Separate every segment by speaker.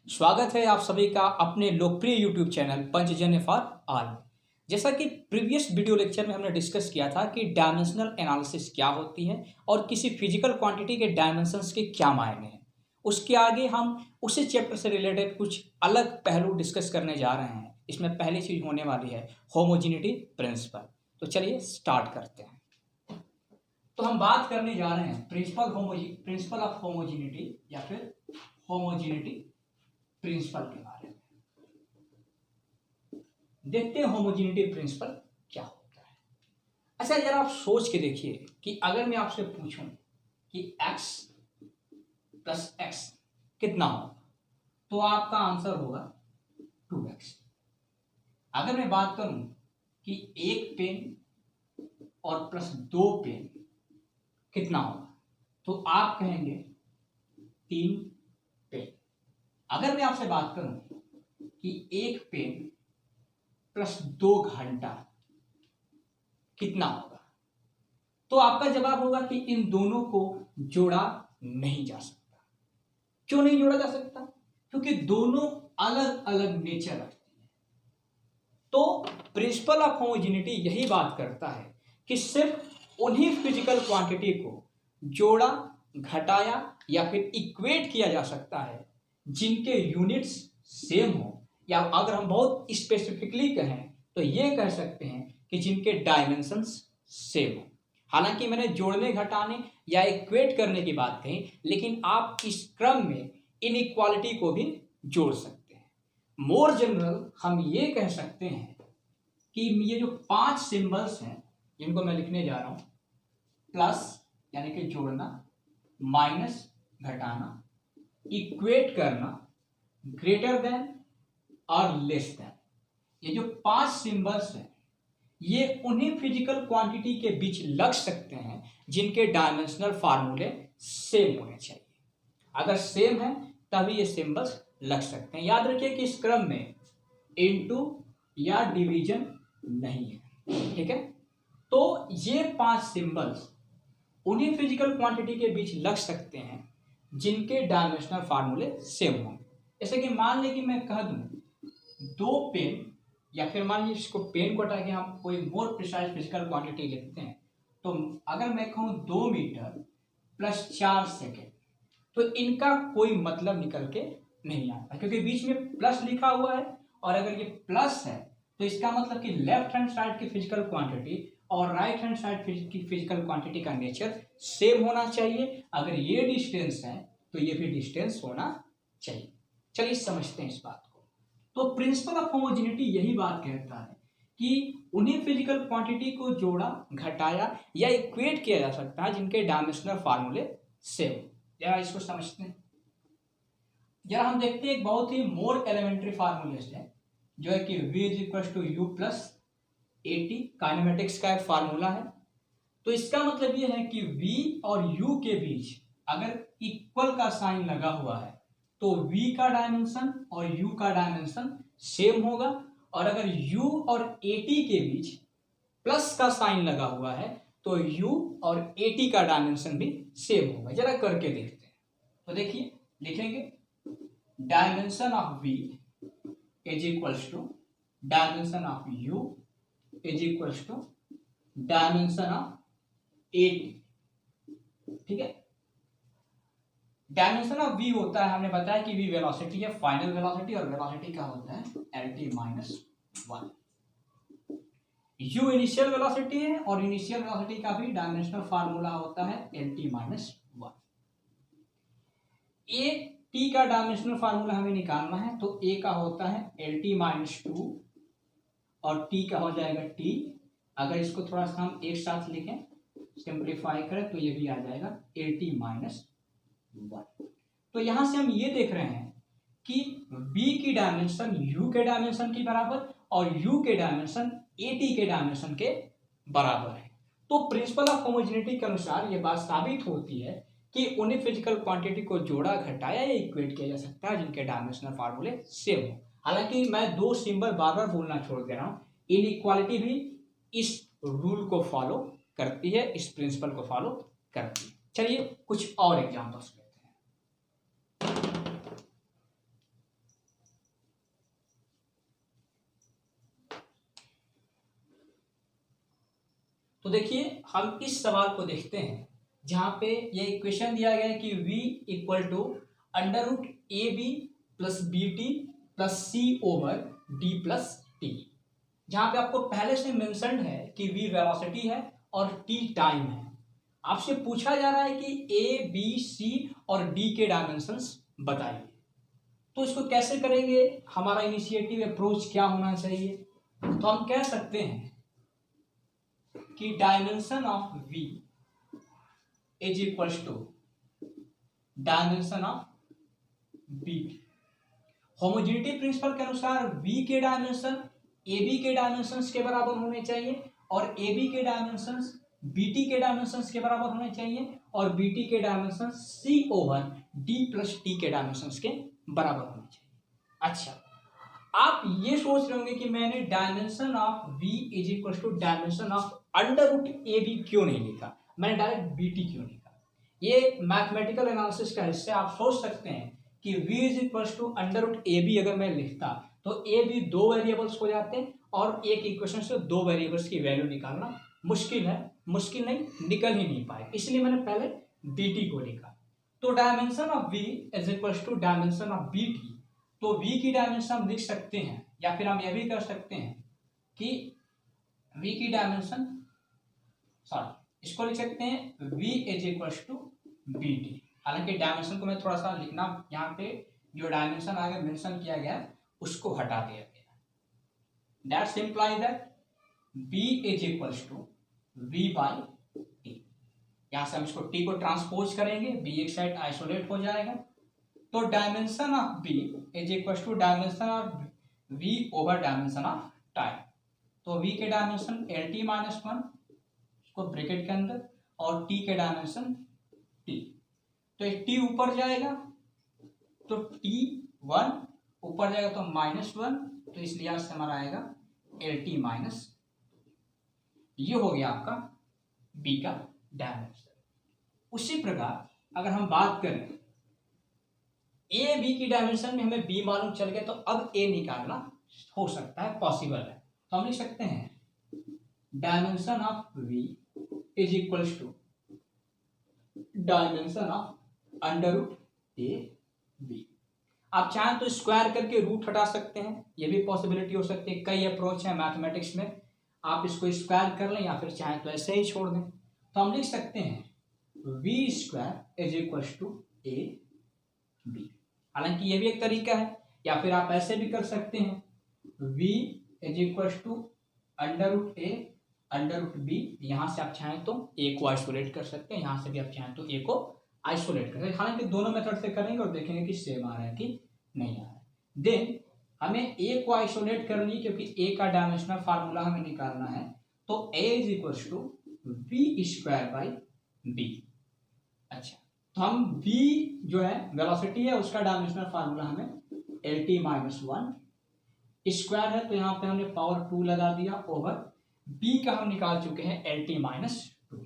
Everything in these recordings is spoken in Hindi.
Speaker 1: स्वागत है आप सभी का अपने लोकप्रिय YouTube channel Panchajanya for all. जैसा कि प्रीवियस वीडियो लेक्चर में हमने डिस्कस किया था कि डायमेंशनल एनालिसिस क्या होती है और किसी फिजिकल क्वांटिटी के डायमेंशंस के क्या मायने हैं। उसके आगे हम उसी चैप्टर से रिलेटेड कुछ अलग पहलू डिस्कस करने जा रहे हैं। इसमें पहली चीज होने वाली है होमोजेनिटी प्रिंसिपल। तो चलिए स्टार्ट करते हैं। तो हम बात करने जा रहे हैं प्रिंसिपल ऑफ होमोजेनिटी या फिर होमोजेनिटी प्रिंसिपल के बारे में। देखते हैं होमोजेनिटी प्रिंसिपल क्या होता है। अच्छा, जरा आप सोच के देखिए कि अगर मैं आपसे पूछूं कि x प्लस एक्स कितना होगा तो आपका आंसर होगा 2x। अगर मैं बात करूं कि एक पेन और प्लस दो पेन कितना होगा तो आप कहेंगे 3 पेन। अगर मैं आपसे बात करूं कि एक पेन प्लस 2 घंटा कितना होगा तो आपका जवाब होगा कि इन दोनों को जोड़ा नहीं जा सकता। क्यों नहीं जोड़ा जा सकता? क्योंकि दोनों अलग अलग नेचर रखती है। तो प्रिंसिपल ऑफ होमोजेनिटी यही बात करता है कि सिर्फ उन्हीं फिजिकल क्वांटिटी को जोड़ा, घटाया या फिर इक्वेट किया जा सकता है जिनके यूनिट्स सेम हो, या अगर हम बहुत स्पेसिफिकली कहें तो ये कह सकते हैं कि जिनके डायमेंशंस सेम हो। हालांकि मैंने जोड़ने, घटाने या इक्वेट करने की बात कही, लेकिन आप इस क्रम में इनइक्वालिटी को भी जोड़ सकते हैं। मोर जनरल हम ये कह सकते हैं कि ये जो 5 सिंबल्स हैं जिनको मैं लिखने जा रहा हूं, प्लस यानी कि जोड़ना, माइनस घटाना, इक्वेट करना, ग्रेटर देन और लेस देन, ये जो 5 सिंबल्स हैं ये उन्हीं फिजिकल क्वांटिटी के बीच लग सकते हैं जिनके डायमेंशनल फार्मूले सेम होने चाहिए। अगर सेम है तभी ये सिंबल्स लग सकते हैं। याद रखिए कि इस क्रम में इनटू या डिवीजन नहीं है, ठीक है। तो ये 5 सिंबल्स उन्हीं फिजिकल क्वांटिटी के बीच लग सकते हैं जिनके डायमेंशनल फार्मूले सेम होंगे। जैसे कि मान लें कि मैं कह दूं 2 पेन, या फिर मान लीजिए इसको पेन को हटा के हम कोई मोर प्रिसाइज फिजिकल क्वांटिटी लिखते हैं, तो अगर मैं कहूं 2 मीटर प्लस 4 सेकेंड, तो इनका कोई मतलब निकल के नहीं आता क्योंकि बीच में प्लस लिखा हुआ है। और अगर ये प्लस है तो इसका मतलब कि लेफ्ट हैंड साइड की फिजिकल क्वांटिटी और राइट हैंड साइड की फिजिकल क्वांटिटी का नेचर सेम होना चाहिए। अगर ये डिस्टेंस है तो ये भी डिस्टेंस होना चाहिए। चलिए समझते हैं इस बात को। तो प्रिंसिपल ऑफ होमोजेनिटी यही बात कहता है कि उन्हीं फिजिकल क्वांटिटी को जोड़ा, घटाया या इक्वेट किया जा सकता है जिनके डायमेंशनल फार्मूले सेम। जरा इसको समझते हैं। जरा हम देखते हैं एक बहुत ही मोर एलिमेंट्री फार्मूलेस है जो है कि v = u + at, काइनेमेटिक्स का एक फार्मूला है। तो इसका मतलब यह है कि v और u के बीच अगर इक्वल का साइन लगा हुआ है तो v का डायमेंशन और u का डायमेंशन सेम होगा, और अगर u और at के बीच प्लस का साइन लगा हुआ है तो u और at का डायमेंशन भी सेम होगा। जरा करके देखते हैं। तो देखिए, लिखेंगे dimension of v = dimension of u = dimension of at, ठीक है। डायमेंशन ऑफ v होता है, हमने बताया कि v वेलोसिटी है, फाइनल वेलोसिटी, और वेलोसिटी का होता है lt-1। u इनिशियल वेलोसिटी है और इनिशियल वेलोसिटी का भी डायमेंशनल फार्मूला होता है lt-1। a t का डायमेंशनल फार्मूला हमें निकालना है, तो a का होता है lt-2 और t का हो जाएगा t। अगर इसको थोड़ा सा हम एक साथ लिखें, सिंप्लीफाई करें, तो ये भी आ जाएगा lt-1। तो यहां से हम ये देख रहे हैं कि b की डायमेंशन u के डायमेंशन के बराबर और u के डायमेंशन at के डायमेंशन के बराबर है। तो प्रिंसिपल ऑफ होमोजेनिटी के अनुसार यह बात साबित होती है कि उन्हीं फिजिकल क्वांटिटी को जोड़ा, घटाया या इक्वेट किया जा सकता है जिनके डायमेंशनल फार्मूले सेम हो। हालांकि मैं 2 सिंबल बार बार बोलना छोड़ दे रहा हूं, इनइक्वालिटी भी इस रूल को फॉलो करती है, इस प्रिंसिपल को फॉलो करती है। चलिए कुछ और एग्जांपल्स लेते हैं। तो देखिए हम इस सवाल को देखते हैं जहां पे ये इक्वेशन दिया गया है कि v equal to under root a b plus b t plus c over d plus t, जहां पे आपको पहले से मेंशन्ड है कि v वेलोसिटी है और t टाइम है। आपसे पूछा जा रहा है कि a b c और d के डायमेंशंस बताइए। तो इसको कैसे करेंगे, हमारा इनिशिएटिव अप्रोच क्या होना चाहिए? तो हम कह सकते हैं कि dimension of v is equals to dimension of b। Homogeneity principle के अनुसार v के डायमेंशन ab के डायमेंशंस के बराबर होने चाहिए और ab के डायमेंशंस bt के डायमेंशंस के बराबर होने चाहिए और bt के dimensions c over d plus t के डायमेंशंस के बराबर होने चाहिए। अच्छा, आप ये सोच रहे होंगे कि मैंने dimension of v is equal to dimension of under root a b क्यों नहीं लिखा, मैंने डायरेक्ट बी टी क्यों लिखा। ये मैथमेटिकल एनालिसिस का हिस्सा। आप सोच सकते हैं कि v is equal to under root a b अगर मैं लिखता तो ए बी दो वेरिएबल्स हो जाते हैं और एक इक्वेशन से दो वेरिएबल्स की वैल्यू निकालना मुश्किल है, मुश्किल नहीं, निकल ही नहीं पाए, इसलिए मैंने पहले बी टी को लिखा। तो dimension of v is equal to dimension of b t. तो v की डायमेंशन हम लिख सकते हैं या फिर हम यह भी कर सकते हैं कि v की डायमेंशन इसको लिख सकते हैं v is equal to b t. हालांकि डायमेंशन को मैं थोड़ा सा लिखना, यहाँ पे जो डायमेंशन आगे मेंशन किया गया उसको हटा दिया गया। That's imply that v is equal to v by t. यहाँ से हम इसको t को ट्रांसपोज करेंगे, b एक साइड आइसोलेट हो जाएगा। तो dimension of b is equal to dimension of v over dimension of time. तो v के dimension l t minus one, इसको ब्रैकेट के अंदर, और t के डायमेंशन t। तो एक t ऊपर जाएगा तो t वन ऊपर जाएगा तो माइनस वन, तो इस लिहाज से हमारा आएगा एल टी माइनस। ये हो गया आपका b का डायमेंशन। उसी प्रकार अगर हम बात करें ए बी की डायमेंशन में हमें b मालूम चल गया तो अब a निकालना हो सकता है, पॉसिबल है। तो हम लिख सकते हैं dimension of v is equal to dimension of under root a b. आप चाहें तो स्क्वायर करके रूट हटा सकते हैं, ये भी पॉसिबिलिटी हो सकती है। कई अप्रोच है मैथमेटिक्स में, आप इसको स्क्वायर कर लें या फिर चाहें तो ऐसे ही छोड़ दें। तो हम लिख सकते हैं v square is equal to a b. हालांकि ये भी एक तरीका है, या फिर आप ऐसे भी कर सकते हैं v is equal to under root a under root b. यहाँ से आप चाहें तो a को आइसोलेट कर सकते हैं, यहाँ से भी आप चाहें तो a को आइसोलेट कर सकते हैं। हालांकि दोनों मेथड से करेंगे और देखेंगे कि सेम आ रहा है कि नहीं आ रहा है। देन हमें a को आइसोलेट कर ली क्योंकि a का डायमेंशनल फार्मूला हमें निकालना है। तो a is equal to v square by b। अच्छा, तो हम v जो है वेलोसिटी है उसका डायमेंशनल फार्मूला हमें L t minus one, square है तो यहाँ पे हमने पावर 2 लगा दिया, ओवर b का हम निकाल चुके हैं L t minus to,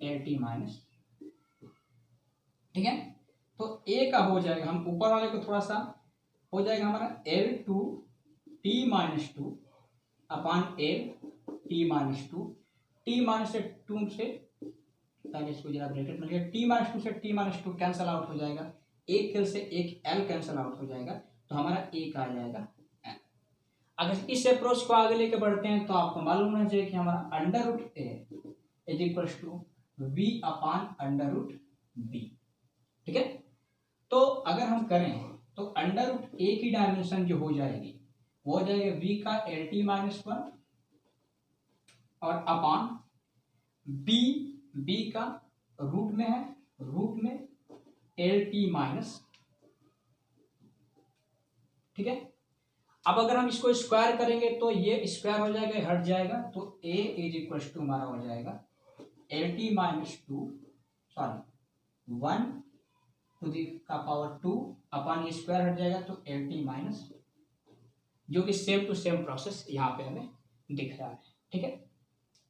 Speaker 1: L t minus. ठीक है, तो a का हो जाएगा, हम ऊपर वाले को थोड़ा सा हो जाएगा हमारा L two T minus two upon L t minus to. T minus to से पहले इसको जरा ब्रैकेट में लिया, टी माइनस टू से T minus two cancel out हो जाएगा, एक एल से एक एल कैंसल आउट हो जाएगा, तो हमारा एक आ जाएगा एल। अगर इस अप्रोच को आगे लेके बढ़ते हैं तो आपको मालूम होना चाहिए कि हमारा under root a is equal to v upon under root b. ठीक है, तो अगर हम करें तो अंडर रूट ए की डायमेंशन जो हो जाएगी वो हो जाएगा v का एल टी माइनस वन और अपॉन b का रूट में है, रूट में एल टी माइनस। ठीक है, अब अगर हम इसको स्क्वायर करेंगे तो ये स्क्वायर हो जाएगा, हट जाएगा, तो a इज इक्वल टू हमारा हो जाएगा l t minus two sorry one to the का पावर टू अपॉन ये स्क्वायर हट जाएगा तो एल टी माइनस, जो कि सेम टू सेम प्रोसेस यहाँ पे हमें दिख रहा है। ठीक है,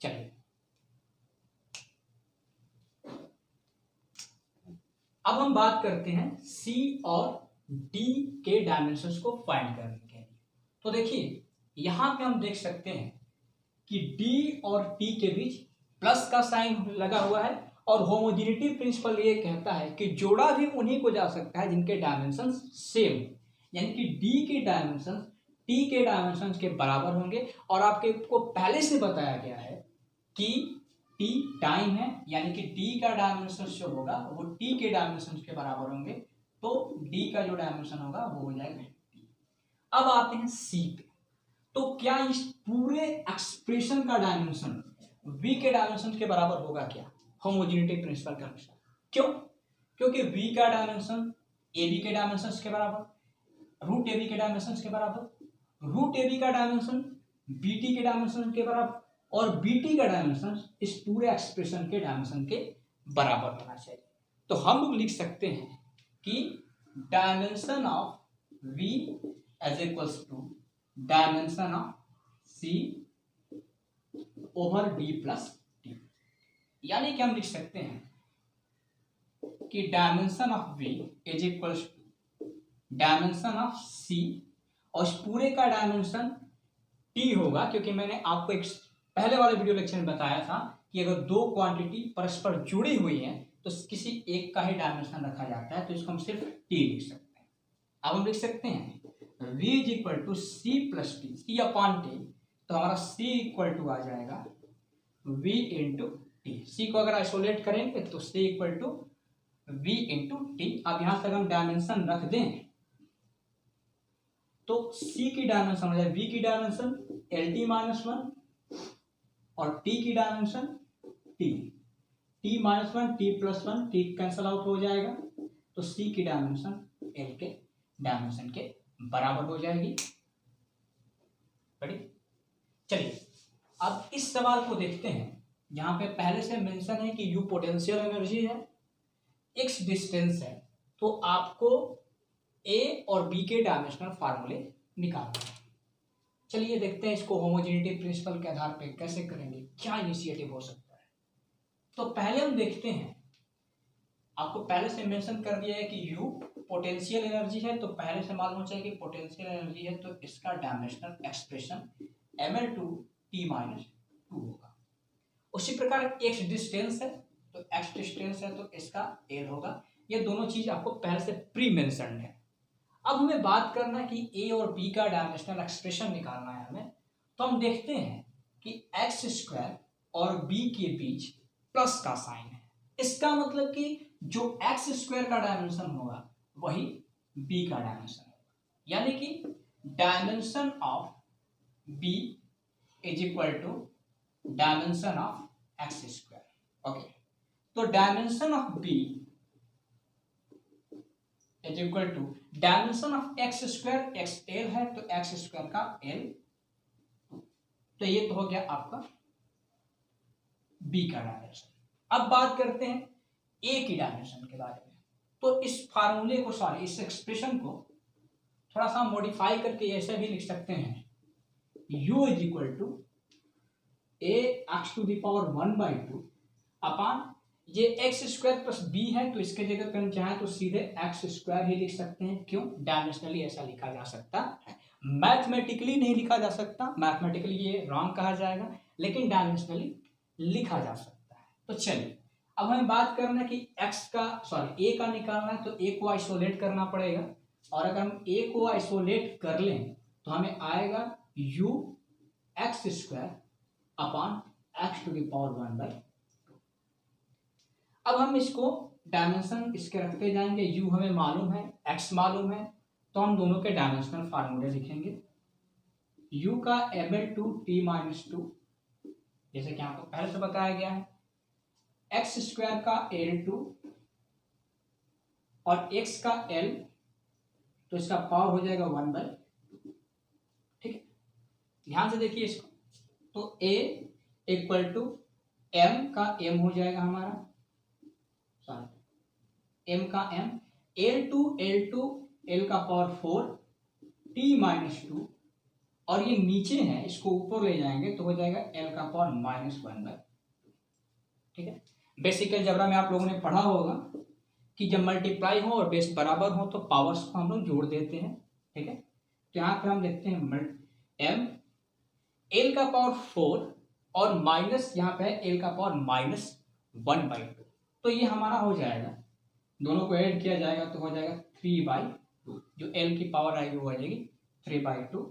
Speaker 1: चलिए अब हम बात करते हैं C और D के डायमेंशंस को फाइंड करने के लिए। तो देखिए यहाँ पे हम देख सकते हैं कि डी और टी के बीच प्लस का साइन लगा हुआ है, और होमोजेनिटी प्रिंसिपल ये कहता है कि जोड़ा भी उन्हीं को जा सकता है जिनके डायमेंशन सेम, यानी कि डी के डायमेंशन टी के डायमेंशन के बराबर होंगे। और आपके को पहले से बताया गया है कि टी टाइम है, यानी कि डी का डायमेंशन जो होगा वो टी के डायमेंशन के बराबर होंगे, तो डी का जो डायमेंशन होगा वो हो जाएगा टी। अब आते हैं सी पे। तो क्या इस पूरे एक्सप्रेशन का डायमेंशन v के डायमेंशन के बराबर होगा क्या, होमोजेनिटी प्रिंसिपल के अनुसार? क्यों? क्योंकि v का डायमेंशन ab के डायमेंशन के बराबर, रूट ab के डायमेंशन के बराबर, रूट ab का डायमेंशन bt के डायमेंशन के बराबर, और bt का डायमेंशन इस पूरे एक्सप्रेशन के डायमेंशन के बराबर होना चाहिए। तो हम लोग लिख सकते हैं कि dimension of v is equals to dimension of c over d plus t, यानी कि हम लिख सकते हैं कि dimension of v is equals to dimension of c, और इस पूरे का डायमेंशन t होगा, क्योंकि मैंने आपको एक पहले वाले वीडियो लेक्चर में बताया था कि अगर दो क्वांटिटी परस्पर जुड़ी हुई हैं तो किसी एक का ही डायमेंशन रखा जाता है, तो इसको हम सिर्फ t लिख सकते हैं। अब हम लिख सकते हैं v is equal to c plus t, c upon t, तो हमारा c इक्वल टू आ जाएगा v इंटू टी। सी को अगर आइसोलेट करेंगे तो c equal to v into t. अब यहां तक हम डायमेंशन रख दें तो c की डायमेंशन हो जाए, v की डायमेंशन LT माइनस 1 और t की dimension t minus 1, t plus 1, t cancel out हो जाएगा, तो c की डायमेंशन l के डायमेंशन के बराबर हो जाएगी। चलिए अब इस सवाल को देखते हैं, जहां पे पहले से मेंशन है कि u पोटेंशियल एनर्जी है, x डिस्टेंस है, तो आपको a और b के डायमेंशनल फार्मूले निकालना है। चलिए देखते हैं इसको होमोजेनिटी प्रिंसिपल के आधार पे कैसे करेंगे, क्या इनिशिएटिव हो सकता है। तो पहले हम देखते हैं, आपको पहले से मेंशन कर दिया है कि u पोटेंशियल एनर्जी है, तो पहले से मालूम चाहिए कि पोटेंशियल एनर्जी है तो इसका डायमेंशनल एक्सप्रेशन ml2t माइनस 2 होगा। उसी प्रकार x डिस्टेंस है, तो x डिस्टेंस है तो इसका l होगा। ये दोनों चीज आपको पहले से प्री मेंशन्ड है। अब हमें बात करना है कि a और b का डायमेंशनल एक्सप्रेशन निकालना है हमें, तो हम देखते हैं कि x स्क्वायर और b के बीच प्लस का साइन है। इसका मतलब कि जो x स्क्वायर का डायमेंशन होगा वही b का डायमेंशन होगा, यानी कि dimension of b is equal to dimension of x square. Okay, तो dimension of b is equal to dimension of x square, x L है तो एक्स स्क्वायर का एल, तो ये तो हो गया आपका बी का डायमेंशन। अब बात करते हैं ए की डायमेंशन के बारे में। तो इस फार्मूले को, सॉरी इस एक्सप्रेशन को थोड़ा सा मॉडिफाई करके ऐसे भी लिख सकते हैं, u is equal to a x to the power 1/2 upon ये एक्स स्क्वायर प्लस बी है, तो इसके जगह पे हम चाहें तो सीधे एक्स स्क्वायर ही लिख सकते हैं। क्यों? डायमेंशनली ऐसा लिखा जा सकता है, मैथमेटिकली नहीं लिखा जा सकता, मैथमेटिकली ये रॉन्ग कहा जाएगा, लेकिन डायमेंशनली लिखा जा सकता है। तो चलिए अब हमें बात करना है कि ए का निकालना है, तो ए को आइसोलेट करना पड़ेगा, और अगर हम ए को आइसोलेट कर लें तो हमें आएगा u x square upon x to the power 1/2। अब हम इसको डायमेंशन इसके रखते जाएंगे, u हमें मालूम है, x मालूम है, तो हम दोनों के डायमेंशनल फार्मूले लिखेंगे। u का ml2t माइनस 2, जैसे कि आपको पहले से बताया गया है, x स्क्वायर का l2 और x का l, तो इसका पावर हो जाएगा 1/2। ठीक है, ध्यान से देखिए इसको, तो a इक्वल टू m का m हो जाएगा हमारा, m का m, l2 l का पावर 4 t माइनस 2, और ये नीचे है इसको ऊपर ले जाएंगे तो हो जाएगा l का पावर -1/2। ठीक है, बेसिक अलजेब्रा में आप लोगों ने पढ़ा होगा कि जब मल्टीप्लाई हो और बेस बराबर हो तो पावर्स को हम लोग जोड़ देते हैं। ठीक है, तो यहाँ पे हम देखते हैं m l का पावर 4 और माइनस यहाँ पे है l का पावर -1/2। तो ये हमारा हो जाएगा, दोनों को ऐड किया जाएगा तो हो जाएगा 3/2। जो l की पावर आएगी वो आ जाएगी 3/2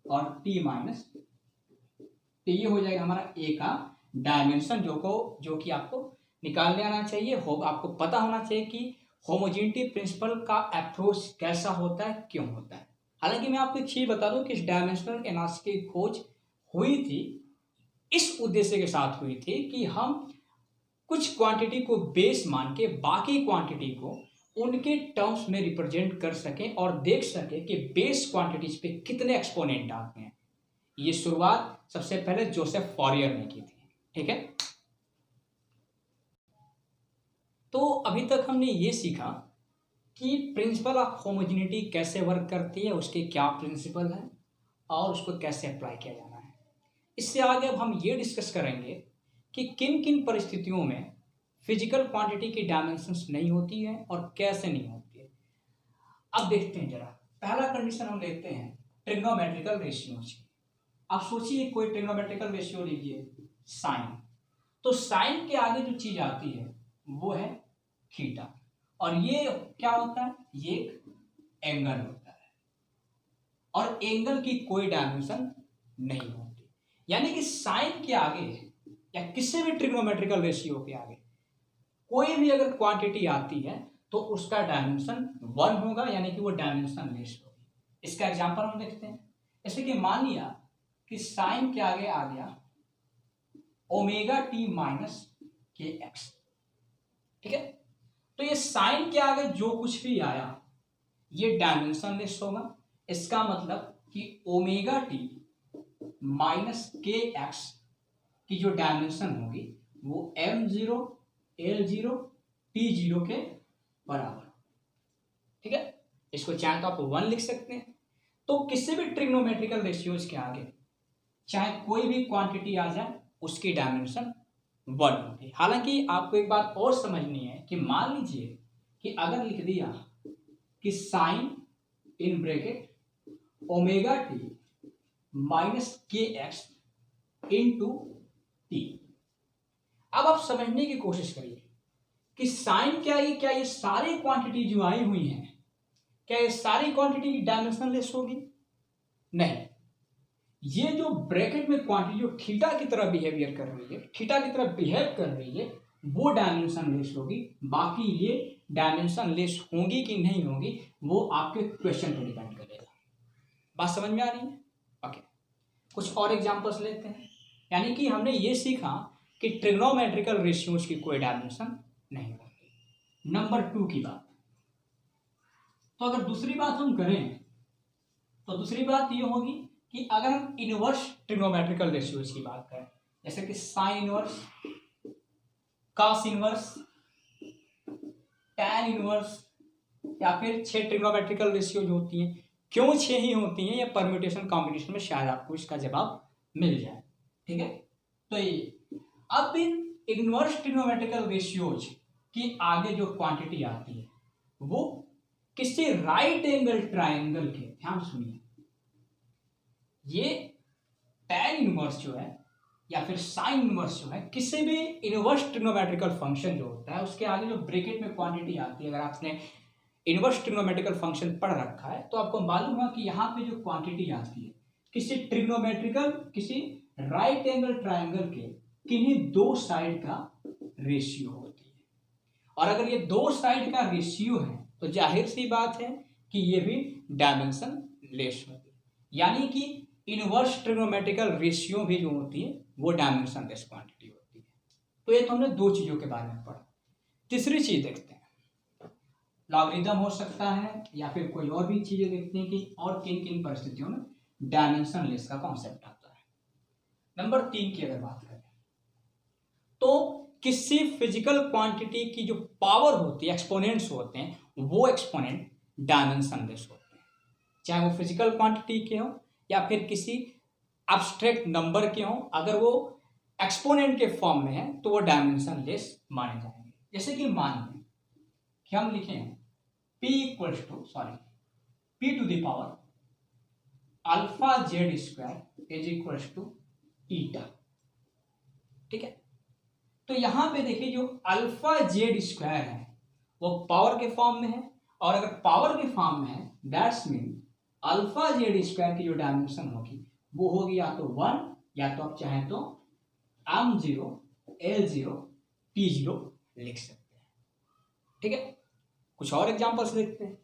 Speaker 1: और t माइनस, तो ये हो जाएगा हमारा a का डायमेंशन, जो कि आपको निकालने आना चाहिए। आपको पता होना चाहिए कि होमोजेनिटी प्रिंसिपल का अप्रोच कैसा होता है, क्यों होता है। हालांकि मैं आपको एक चीज बता दूं कि इस डायमेंशनल एनालिसिस की खोज हुई थी इस उद्देश्य के साथ हुई थी कि हम कुछ क्वांटिटी को बेस मान के बाकी क्वांटिटी को उनके टर्म्स में रिप्रेजेंट कर सकें और देख सकें कि बेस क्वांटिटीज पे कितने एक्सपोनेंट आते हैं। ये शुरुआत सबसे पहले जोसेफ फॉरियर ने की थी। ठीक है, तो अभी तक हमने ये सीखा कि प्रिंसिपल ऑफ होमोजेनिटी कैसे वर्क करती है, उसके क्या प्रिंसिपल है और उसको कैसे अप्लाई किया जाना है। इससे आगे अब हम ये डिस्कस करेंगे कि किन किन परिस्थितियों में फिजिकल क्वांटिटी की डायमेंशंस नहीं होती है और कैसे नहीं होती है। अब देखते हैं जरा, पहला कंडीशन हम लेते हैं ट्रिग्नोमेट्रिकल रेशियोज। आप सोचिए कोई ट्रिग्नोमेट्रिकल रेशियो लीजिए साइन, तो साइन के आगे जो चीज आती है वो है थीटा, और ये क्या होता है, ये एक एंगल होता है और एंगल की कोई डायमेंशन नहीं होती। यानी कि साइन के आगे या किसी भी ट्रिग्नोमेट्रिकल रेशियो के आगे कोई भी अगर क्वांटिटी आती है तो उसका डायमेंशन 1 होगा, यानी कि वो डायमेंशन लेस होगी। इसका एग्जांपल हम देखते हैं। जैसे कि मान लिया कि साइन के आगे आ गया omega t minus k x. ठीक है, तो ये साइन के आगे जो कुछ भी आया ये डायमेंशन लेस होगा। इसका मतलब कि omega t minus k x की जो डायमेंशन होगी वो m0 l0 t0 के बराबर। ठीक है, इसको चाहे तो आप 1 लिख सकते हैं। तो किसी भी ट्रिग्नोमेट्रिकल रेशियोज के आगे चाहे कोई भी क्वांटिटी आ जाए उसकी डायमेंशन 1 होगी। हालांकि आपको एक बात और समझनी है कि मान लीजिए कि अगर लिख दिया कि sine in bracket omega t minus k x into t. अब आप समझने की कोशिश करिए कि साइन क्या है, क्या ये सारी क्वांटिटी जो आई हुई हैं क्या ये सारी क्वांटिटी की डायमेंशन लेस होगी? नहीं, ये जो ब्रैकेट में क्वांटिटी जो थीटा की तरह बिहेवियर कर रही है, थीटा की तरह बिहेव कर रही है, वो डायमेंशन लेस होगी। बाकी ये डायमेंशन लेस होगी कि नहीं होगी वो आपके क्वेश्चन पर डिपेंड करेगा। बात समझ में आ रही है? ओके, कुछ और एग्जांपल्स लेते हैं। यानी कि हमने ये सीखा कि ट्रिग्नोमेट्रिकल रेशियोज की कोई डायमेंशन नहीं होती। नंबर 2 की बात, तो अगर दूसरी बात हम करें तो दूसरी बात ये होगी कि अगर हम इनवर्स ट्रिग्नोमेट्रिकल रेशियोज की बात करें, जैसे कि sine inverse, cos inverse, tan inverse, या फिर 6 ट्रिग्नोमेट्रिकल रेशियोज होती हैं। क्यों 6 ही होती हैं? या परम्यूटेशन कॉम्बिनेशन में शायद आपको इसका जवाब मिल जाए। ठीक है, तो ये अब इन इनवर्स ट्रिग्नोमेट्रिकल रेशियोज की आगे जो क्वांटिटी आती है वो किसी राइट एंगल ट्रायंगल के, ध्यान सुनिए, ये टैन इनवर्स जो है या फिर साइन इनवर्स जो है, किसी भी इनवर्स ट्रिग्नोमेट्रिकल फंक्शन जो होता है उसके आगे जो ब्रैकेट में क्वांटिटी आती है, अगर आपने इनवर्स ट्रिग्नोमेट्रिकल फंक्शन पढ़ रखा है तो आपको मालूम है कि यहाँ पे जो क्वांटिटी आती है किसी ट्रिग्नोमेट्रिकल, किसी राइट एंगल ट्रायंगल के किन्हीं दो साइड का रेशियो होती है। और अगर ये दो साइड का रेशियो है तो जाहिर सी बात है कि ये भी डायमेंशन लेस होगी। यानी कि इनवर्स ट्रिग्नोमेट्रिकल रेशियो भी जो होती है वो डायमेंशन लेस क्वांटिटी होती है। तो ये तो हमने दो चीजों के बारे में पढ़ा। तीसरी चीज देखते हैं, लॉगरिथम हो सकता है या फिर कोई और भी चीजें देखते हैं कि और किन किन परिस्थितियों में डायमेंशन लेस का कॉन्सेप्ट आता है। नंबर 3 की अगर बात करें तो किसी फिजिकल क्वांटिटी की जो पावर होती है, एक्सपोनेंट्स होते हैं, वो एक्सपोनेंट डायमेंशन लेस होते हैं, चाहे वो फिजिकल क्वांटिटी के हो या फिर किसी एब्स्ट्रैक्ट नंबर के हो। अगर वो एक्सपोनेंट के फॉर्म में है तो वो डायमेंशन लेस माने जाएंगे। जैसे कि मान लें कि हम लिखें p to the power alpha z square is equal to eta. ठीक है। तो यहां पे देखिए जो अल्फा जेड स्क्वायर है वो पावर के फॉर्म में है, और अगर पावर के फॉर्म में है that's mean alpha z square की जो डायमेंशन होगी वो होगी या तो 1 या तो आप चाहें तो m0 l0 t0 लिख सकते हैं। ठीक है, कुछ और एग्जांपल्स देखते हैं।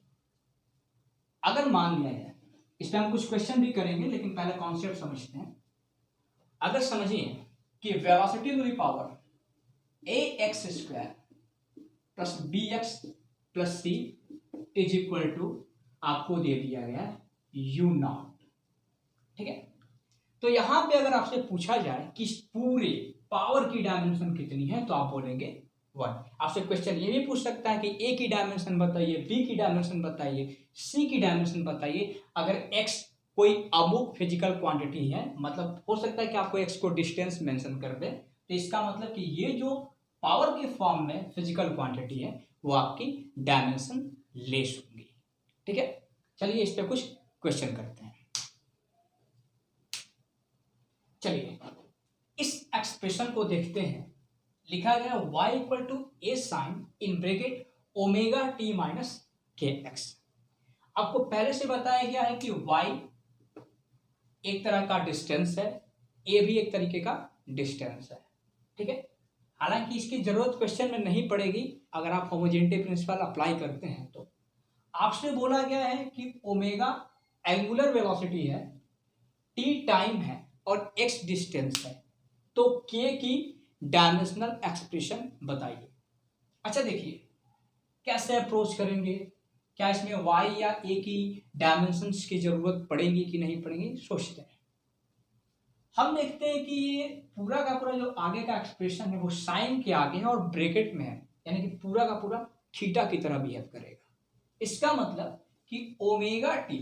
Speaker 1: अगर मान लिया जाए, इसमें हम कुछ क्वेश्चन भी करेंगे लेकिन पहले कॉन्सेप्ट समझते हैं। अगर समझिए कि velocity to the power ax square plus bx plus c is equal to आपको दे दिया गया u नॉट। ठीक है, तो यहां पे अगर आपसे पूछा जाए कि पूरे पावर की डायमेंशन कितनी है तो आप बोलेंगे 1। आपसे क्वेश्चन ये भी पूछ सकता है कि a की डायमेंशन बताइए, b की डायमेंशन बताइए, c की डायमेंशन बताइए। अगर x कोई अमुक फिजिकल क्वांटिटी है, मतलब हो सकता है कि आपको x को डिस्टेंस मेंशन कर दे, तो इसका मतलब कि ये जो पावर के फॉर्म में फिजिकल क्वांटिटी है वो आपकी डायमेंशन लेस होंगी। ठीक है, चलिए इस पे कुछ क्वेश्चन करते हैं। चलिए इस एक्सप्रेशन को देखते हैं। लिखा गया y equal to a sine in bracket omega t minus k x. आपको पहले से बताया गया है कि y एक तरह का डिस्टेंस है, a भी एक तरीके का डिस्टेंस है। ठीक है, हालांकि इसकी जरूरत क्वेश्चन में नहीं पड़ेगी अगर आप होमोजेनिटी प्रिंसिपल अप्लाई करते हैं। तो आपसे बोला गया है कि ओमेगा एंगुलर वेलोसिटी है, t टाइम है और x डिस्टेंस है, तो k की डायमेंशनल एक्सप्रेशन बताइए। अच्छा देखिए कैसे अप्रोच करेंगे, क्या इसमें y या a की डायमेंशंस की जरूरत पड़ेगी कि नहीं पड़ेगी, सोचते हैं। हम देखते हैं कि ये पूरा का पूरा जो आगे का एक्सप्रेशन है वो साइन के आगे है और ब्रैकेट में है, यानी कि पूरा का पूरा थीटा की तरह बिहेव करेगा। इसका मतलब कि omega t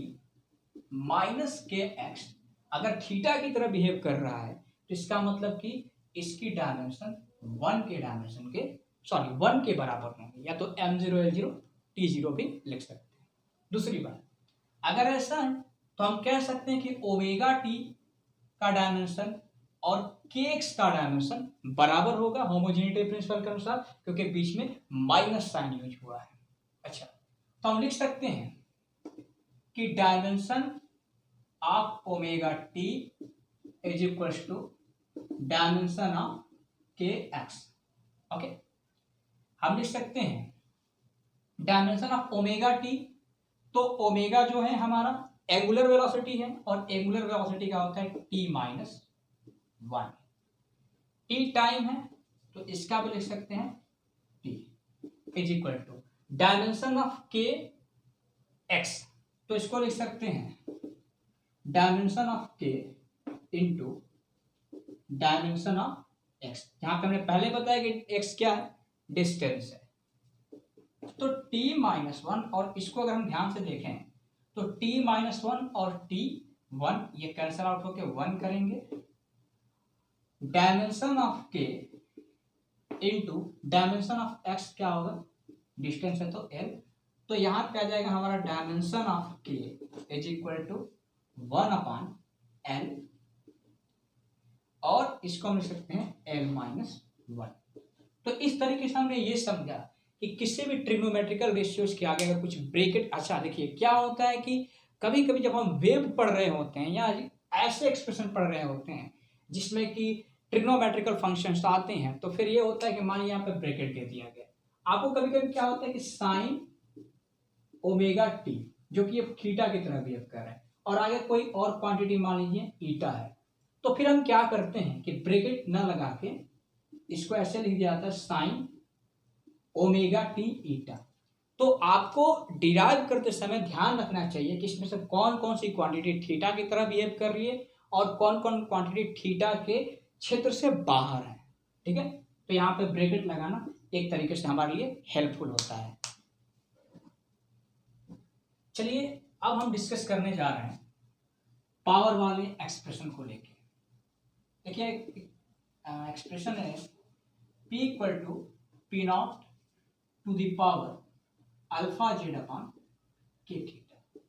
Speaker 1: minus k x अगर थीटा की तरह बिहेव कर रहा है तो इसका मतलब कि इसकी डायमेंशन 1 के बराबर होंगे, या तो m0 l0 t0 भी लिख सकते हैं। दूसरी बात, अगर ऐसा है तो हम कह सकते हैं कि ओमेगा टी का डायमेंशन और kx का डायमेंशन बराबर होगा होमोजेनिटी प्रिंसिपल के अनुसार, क्योंकि बीच में माइनस साइन यूज हुआ है। अच्छा, तो हम लिख सकते हैं कि dimension of omega t is equal to dimension of k x. Okay, हम लिख सकते हैं डायमेंशन ऑफ ओमेगा टी, तो ओमेगा जो है हमारा एंगुलर वेलोसिटी है और एंगुलर वेलोसिटी का होता है t माइनस 1। t टाइम है तो इसका भी लिख सकते हैं t is equal to dimension of k x, तो इसको लिख सकते हैं dimension of k into dimension of x। यहां पे हमने पहले बताया कि x क्या है, डिस्टेंस है, तो t माइनस 1, और इसको अगर हम ध्यान से देखें तो t माइनस 1 और t 1 ये कैंसल आउट होके 1 करेंगे। Dimension of k into dimension of x क्या होगा, डिस्टेंस है तो l, तो यहां पे आ जाएगा हमारा dimension of k is equal to 1/l, और इसको हम लिख सकते हैं l माइनस 1। तो इस तरीके से हमने ये समझा कि किसी भी ट्रिग्नोमेट्रिकल रेशियोज के आगे अगर कुछ ब्रैकेट। अच्छा देखिए क्या होता है कि कभी कभी जब हम वेव पढ़ रहे होते हैं या ऐसे एक्सप्रेशन पढ़ रहे होते हैं जिसमें कि ट्रिग्नोमेट्रिकल फंक्शंस आते हैं, तो फिर ये होता है कि मान लीजिए यहाँ पे ब्रैकेट दे दिया गया, आपको कभी कभी क्या होता है कि साइन ओमेगा टी जो कि थीटा की तरह बिहेव कर रहा है और आगे कोई और क्वांटिटी मान लीजिए ईटा है, तो फिर हम क्या करते हैं कि ब्रैकेट न लगा के इसको ऐसे लिख दिया जाता है साइन ओमेगा टी ईटा। तो आपको डिराइव करते समय ध्यान रखना चाहिए कि इसमें से कौन कौन सी क्वांटिटी थीटा की तरह बिहेव कर रही है और कौन कौन क्वांटिटी थीटा के क्षेत्र से बाहर है। ठीक है, तो यहाँ पे ब्रैकेट लगाना एक तरीके से हमारे लिए हेल्पफुल होता है। चलिए अब हम डिस्कस करने जा रहे हैं पावर वाले एक्सप्रेशन को लेके। देखिए एक्सप्रेशन है p equal to p naught to the power alpha z upon k theta.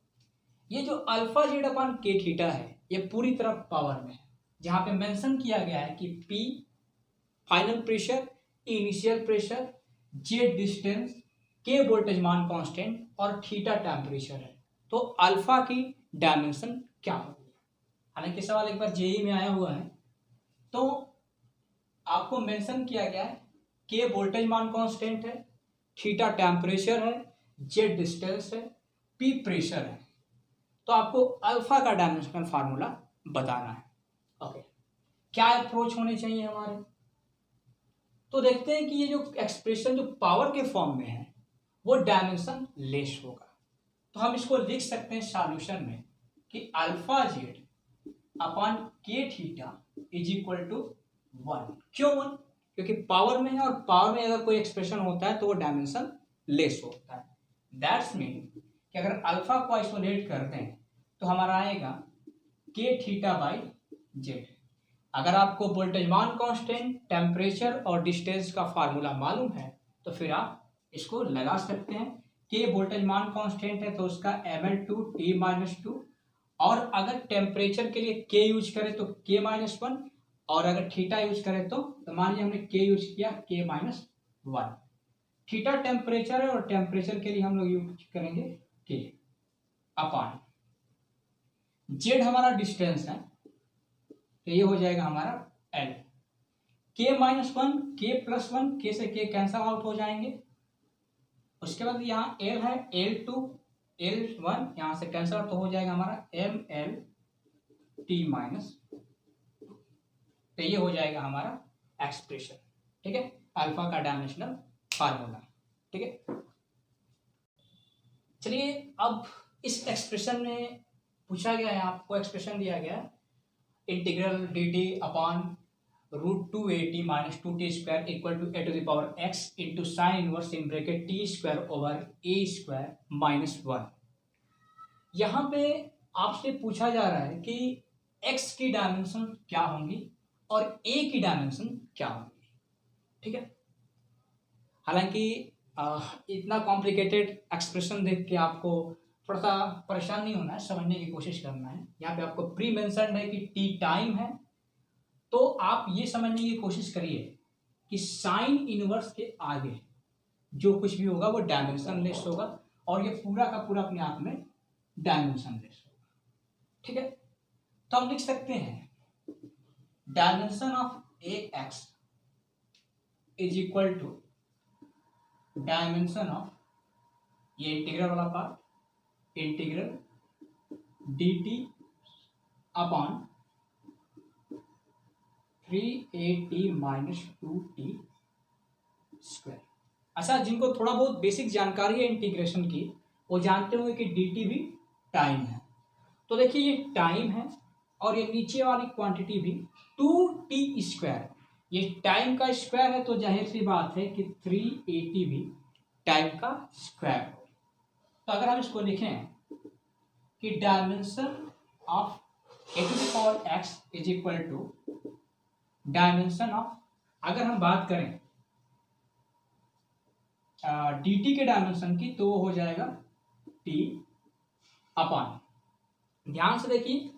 Speaker 1: ये जो alpha z upon k theta है ये पूरी तरह पावर में है, जहां पे मेंशन किया गया है कि p final pressure, initial pressure, Z distance, के वोल्टेज मान कांस्टेंट और थीटा टेम्परेचर है। तो अल्फा की डायमेंशन क्या होगी? हालांकि सवाल एक बार जेई में आया हुआ है, तो आपको मेंशन किया गया है के वोल्टेज मान कांस्टेंट है, थीटा टेम्परेचर है, जेड डिस्टेंस है, पी प्रेशर है। तो आपको अल्फा का डायमेंशनल फार्मूला बताना है। ओके, क्या अप्रोच होने चाहिए हमारे? तो देखते हैं कि ये जो एक्सप्रेशन जो पावर के फॉर्म में है वो डायमेंशन लेस होगा। तो हम इसको लिख सकते हैं सॉल्यूशन में कि अल्फा जेड अपॉन के थीटा इज इक्वल टू 1। क्यों 1? क्योंकि पावर में है और पावर में अगर कोई एक्सप्रेशन होता है तो वो डायमेंशन लेस होता है। दैट्स मीन कि अगर अल्फा को आइसोलेट करते हैं तो हमारा आएगा के थीटा बाई जेड। अगर आपको वोल्टेज मान कांस्टेंट, टेम्परेचर और डिस्टेंस का फार्मूला मालूम है तो फिर आप इसको लगा सकते हैं। के वोल्टेज मान कांस्टेंट है तो उसका mL/T-2, और अगर टेम्परेचर के लिए के यूज करें तो K-1, और अगर थीटा यूज करें तो मान लीजिए हमने के यूज किया K-1। थीटा टेम्परेचर है और टेम्परेचर के लिए हम लोग यूज करेंगे के अपॉन जेड हमारा डिस्टेंस है तो ये हो जाएगा हमारा L। K-1, K+1, के से के कैंसल आउट हो जाएंगे। उसके बाद यहाँ L है, L2, L1 यहाँ से कैंसल आउट तो हो जाएगा हमारा mL/T-2। तो ये हो जाएगा हमारा एक्सप्रेशन। ठीक है, अल्फा का डायमेंशनल फार्मूला। ठीक है, चलिए अब इस एक्सप्रेशन में पूछा गया है, आपको एक्सप्रेशन दिया गया है integral dt upon √2at minus 2t² equal to a⁴x into sine inverse in bracket t² over a²-1। यहाँ पे आपसे पूछा जा रहा है कि x की डायमेंशन क्या होंगी और a की डायमेंशन क्या होंगी। ठीक है, हालांकि इतना कॉम्प्लिकेटेड एक्सप्रेशन देख के आपको थोड़ा सा परेशान नहीं होना है, समझने की कोशिश करना है। यहाँ पे आपको प्री मेंशन्ड है कि टी टाइम है, तो आप ये समझने की कोशिश करिए कि साइन इनवर्स के आगे जो कुछ भी होगा वो डायमेंशन लेस होगा और ये पूरा का पूरा अपने आप में डायमेंशन लेस होगा। ठीक है, तो हम लिख सकते हैं dimension of a x is equal to dimension of, ये इंटीग्रल वाला part, integral dt upon 3at minus 2t²। अच्छा, जिनको थोड़ा बहुत बेसिक जानकारी है इंटीग्रेशन की वो जानते होंगे कि dt भी टाइम है। तो देखिए ये टाइम है और ये नीचे वाली क्वांटिटी भी 2t², ये टाइम का स्क्वायर है, तो जाहिर सी बात है कि 3at भी टाइम का स्क्वायर हो। तो अगर हम इसको लिखें कि dimension of a⁴x is equal to dimension of, अगर हम बात करें dt के डायमेंशन की तो वो हो जाएगा t अपॉन, ध्यान से देखिए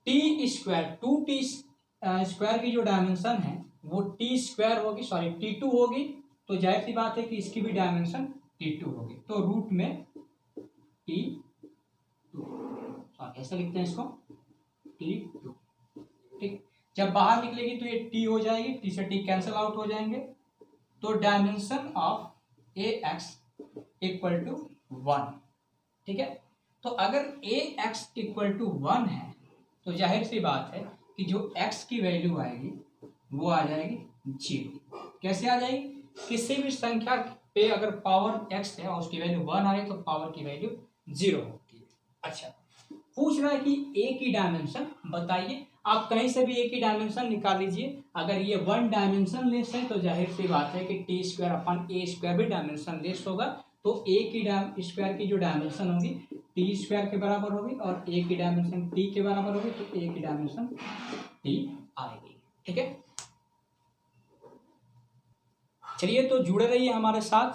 Speaker 1: t², 2t² की जो डायमेंशन है वो t² होगी, सॉरी t2 होगी, तो जाहिर सी बात है कि इसकी भी डायमेंशन t2 होगी, तो रूट में t2, ऐसा लिखते हैं इसको t2। ठीक, जब बाहर निकलेगी तो ये t हो जाएगी, t से t कैंसिल आउट हो जाएंगे, तो dimension of ax equal to 1। ठीक है, तो अगर ax इक्वल टू 1 है तो जाहिर सी बात है कि जो x की वैल्यू आएगी वो आ जाएगी 0। कैसे आ जाएगी? किसी भी संख्या पे अगर पावर x है और उसकी वैल्यू 1 आ रही है तो पावर की वैल्यू 0 होती है। अच्छा, पूछ रहा है कि a की डायमेंशन बताइए। आप कहीं से भी a की डायमेंशन निकाल लीजिए, अगर ये 1 डायमेंशन लेस है तो जाहिर सी बात है कि t² अपॉन a² भी डायमेंशन लेस होगा, तो a की स्क्वायर की जो डायमेंशन होगी t² के बराबर होगी और a की डायमेंशन t के बराबर होगी, तो a की डायमेंशन t आएगी। ठीक है, चलिए तो जुड़े रहिए हमारे साथ,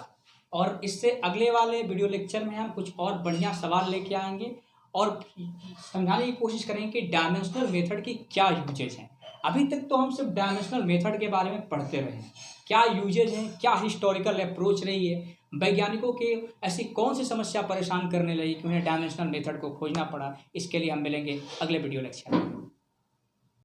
Speaker 1: और इससे अगले वाले वीडियो लेक्चर में हम कुछ और बढ़िया सवाल लेके आएंगे और समझाने की कोशिश करेंगे कि डायमेंशनल मेथड की क्या यूजेज हैं। अभी तक तो हम सिर्फ डायमेंशनल मेथड के बारे में पढ़ते रहे हैं, क्या यूजेज हैं, क्या हिस्टोरिकल अप्रोच रही है, वैज्ञानिकों के ऐसी कौन सी समस्या परेशान करने लगी कि उन्हें डायमेंशनल मेथड को खोजना पड़ा। इसके लिए हम मिलेंगे अगले वीडियो लेक्चर में।